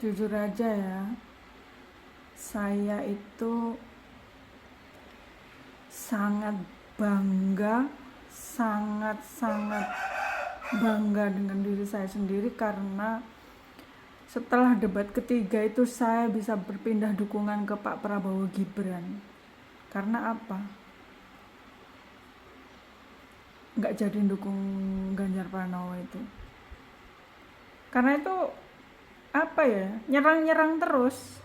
Jujur aja ya, saya itu sangat bangga, sangat-sangat bangga dengan diri saya sendiri karena setelah debat ketiga itu saya bisa berpindah dukungan ke Pak Prabowo Gibran. Karena apa? Nggak jadi dukung Ganjar Pranowo itu. Karena itu apa ya, nyerang-nyerang terus.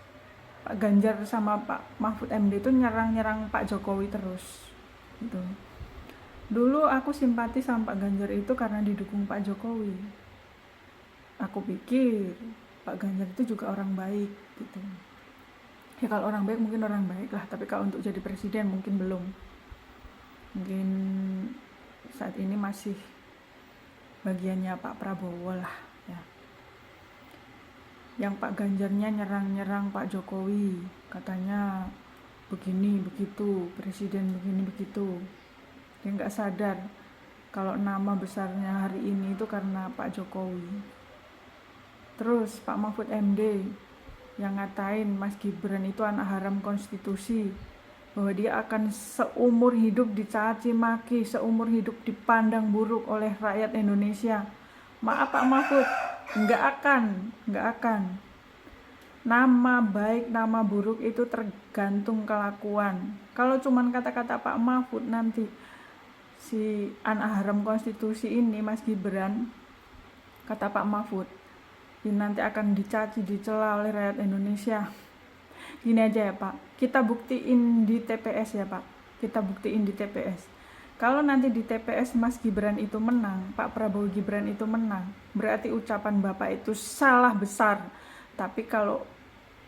Pak Ganjar sama Pak Mahfud MD itu nyerang-nyerang Pak Jokowi terus gitu. Dulu aku simpati sama Pak Ganjar itu karena didukung Pak Jokowi. Aku pikir Pak Ganjar itu juga orang baik gitu. Ya kalau orang baik mungkin orang baik lah, tapi kalau untuk jadi presiden mungkin belum. Mungkin saat ini masih bagiannya Pak Prabowo lah ya. Yang Pak Ganjarnya nyerang-nyerang Pak Jokowi, katanya begini begitu, presiden begini begitu. Dia nggak sadar kalau nama besarnya hari ini itu karena Pak Jokowi. Terus Pak Mahfud MD yang ngatain Mas Gibran itu anak haram konstitusi, bahwa dia akan seumur hidup dicaci maki, seumur hidup dipandang buruk oleh rakyat Indonesia. Maaf Pak Mahfud, nggak akan. Nama baik, nama buruk itu tergantung kelakuan. Kalau cuman kata-kata Pak Mahfud, nanti si anak haram konstitusi ini Mas Gibran, kata Pak Mahfud, ini nanti akan dicaci, dicela oleh rakyat Indonesia. Gini aja ya Pak, kita buktiin di TPS ya Pak, kita buktiin di TPS. Kalau nanti di TPS Mas Gibran itu menang, Pak Prabowo Gibran itu menang, berarti ucapan Bapak itu salah besar. Tapi kalau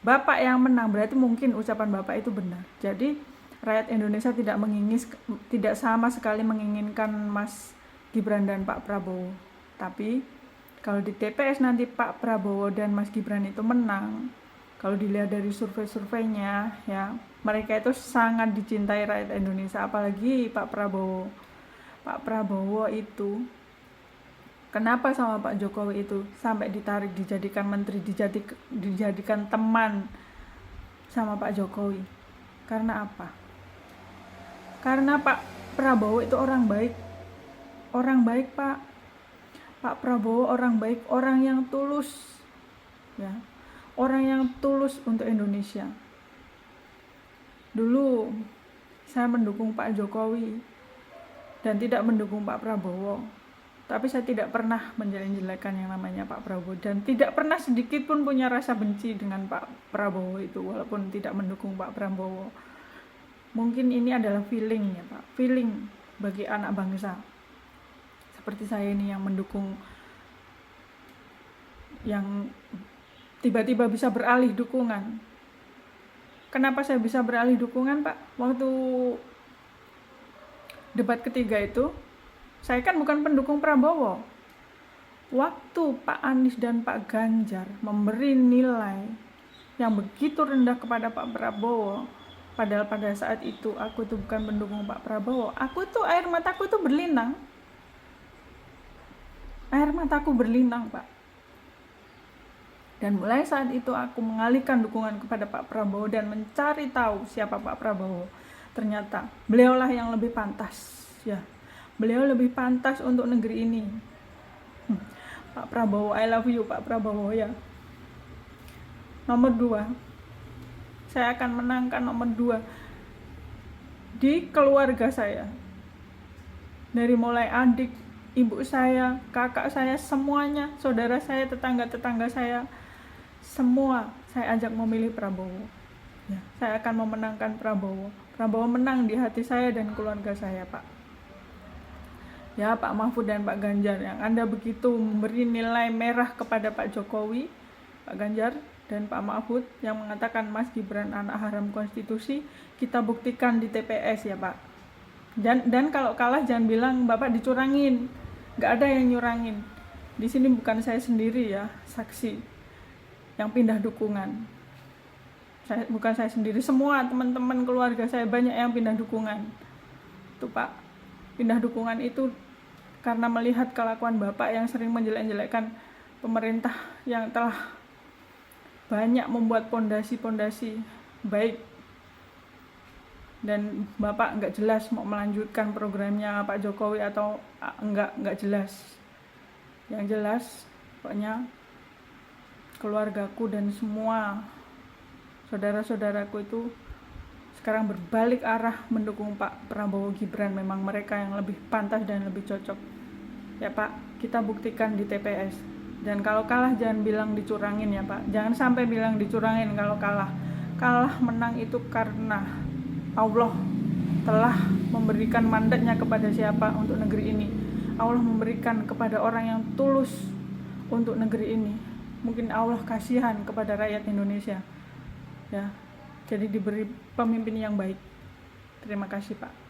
Bapak yang menang, berarti mungkin ucapan Bapak itu benar. Jadi rakyat Indonesia tidak sama sekali menginginkan Mas Gibran dan Pak Prabowo. Tapi kalau di TPS nanti Pak Prabowo dan Mas Gibran itu menang, kalau dilihat dari survei-surveinya ya, mereka itu sangat dicintai rakyat Indonesia, apalagi Pak Prabowo. Pak Prabowo itu kenapa sama Pak Jokowi itu sampai ditarik, dijadikan menteri, dijadikan teman sama Pak Jokowi? Karena apa? Karena Pak Prabowo itu orang baik. Orang baik Pak. Pak Prabowo orang baik, orang yang tulus. Ya. Orang yang tulus untuk Indonesia. Dulu saya mendukung Pak Jokowi dan tidak mendukung Pak Prabowo. Tapi saya tidak pernah menjelek-jelekan yang namanya Pak Prabowo dan tidak pernah sedikit pun punya rasa benci dengan Pak Prabowo itu walaupun tidak mendukung Pak Prabowo. Mungkin ini adalah feeling ya Pak, feeling bagi anak bangsa. Seperti saya ini yang mendukung, yang tiba-tiba bisa beralih dukungan. Kenapa saya bisa beralih dukungan Pak? Waktu debat ketiga itu, saya kan bukan pendukung Prabowo. Waktu Pak Anies dan Pak Ganjar memberi nilai yang begitu rendah kepada Pak Prabowo, padahal pada saat itu aku tuh bukan pendukung Pak Prabowo, air mataku tuh berlinang. Air mataku berlinang Pak. Dan mulai saat itu aku mengalihkan dukungan kepada Pak Prabowo dan mencari tahu siapa Pak Prabowo. Ternyata beliaulah yang lebih pantas ya. Beliau lebih pantas untuk negeri ini. Pak Prabowo, I love you Pak Prabowo ya. Nomor 2, saya akan menangkan nomor 2 di keluarga saya. Dari mulai adik, ibu saya, kakak saya, semuanya, saudara saya, tetangga-tetangga saya, semua saya ajak memilih Prabowo ya. Saya akan memenangkan Prabowo. Prabowo menang di hati saya dan keluarga saya Pak ya. Pak Mahfud dan Pak Ganjar yang Anda begitu memberi nilai merah kepada Pak Jokowi, Pak Ganjar dan Pak Mahfud yang mengatakan Mas Gibran anak haram konstitusi, kita buktikan di TPS ya Pak. Dan kalau kalah jangan bilang Bapak dicurangin. Nggak ada yang nyurangin. Di sini bukan saya sendiri ya saksi yang pindah dukungan. Bukan saya sendiri, semua teman-teman keluarga saya banyak yang pindah dukungan. Tuh Pak, pindah dukungan itu karena melihat kelakuan Bapak yang sering menjelek-jelekkan pemerintah yang telah banyak membuat pondasi-pondasi baik, dan Bapak nggak jelas mau melanjutkan programnya Pak Jokowi atau nggak jelas. Yang jelas pokoknya keluargaku dan semua saudara-saudaraku itu sekarang berbalik arah mendukung Pak Prabowo Gibran. Memang mereka yang lebih pantas dan lebih cocok ya Pak. Kita buktikan di TPS, dan kalau kalah jangan bilang dicurangin ya Pak, jangan sampai bilang dicurangin. Kalau kalah menang itu karena Allah telah memberikan mandatnya kepada siapa untuk negeri ini. Allah memberikan kepada orang yang tulus untuk negeri ini. Mungkin Allah kasihan kepada rakyat Indonesia ya, jadi diberi pemimpin yang baik. Terima kasih Pak.